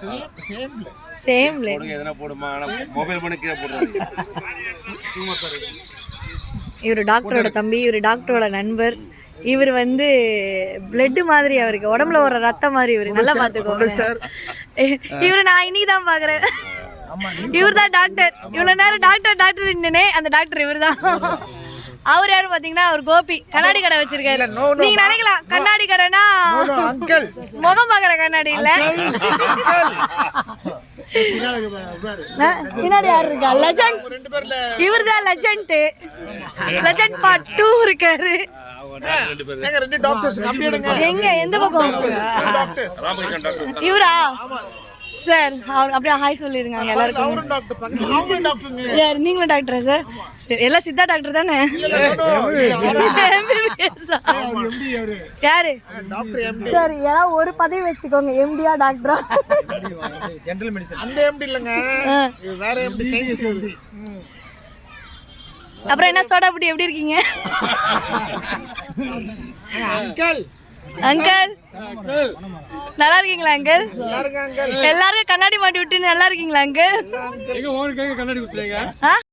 Same இவர் டாக்டரோட தம்பி, இவர் டாக்டரோட நண்பர். இவர் வந்து பிளட் மாதிரி, அவருக்கு உடம்புல ஒரு ரத்தம் மாதிரி. இவரு நல்லா பாத்துக்கோங்க. இவரு நான் இன்னைக்குதான் பாக்குறேன். இவர் தான் டாக்டர். இவ்வளவு நேரம் டாக்டர் டாக்டர் நின்னே அந்த டாக்டர் இவர் தான். அவர் யாரு பாத்தீங்கன்னா, அவர் கோபி கண்ணாடி கடை வச்சிருக்காரு. நீங்க நினைக்கலாம் கண்ணாடி கடைனா முகம் பாக்குற கண்ணாடி இல்ல. பின்னாடி யாரு இருக்கா? லெஜண்ட். இவர் தான் லெஜண்ட். லெஜண்ட் பார்ட் 2 இருக்காரு. எங்க எந்த பக்கம்? இவரா சார்? அப்படியே ஹாய் சொல்லிருங்க எல்லாருக்கும். நீங்களும் டாக்டரா சார்? சரி, எல்லாம் சித்தா டாக்டர் தானே? யாரு சார்? யாராவது ஒரு பதவி வச்சுக்கோங்க. எம்டியா டாக்டரா? அப்புறம் என்ன சோடாபுட்டி, எப்படி இருக்கீங்க அங்கிள்? அங்கிள் நல்லா இருக்கீங்களா அங்கிள்? எல்லாரும் கண்ணாடி மாட்டி விட்டு நல்லா இருக்கீங்களா அங்கிள்?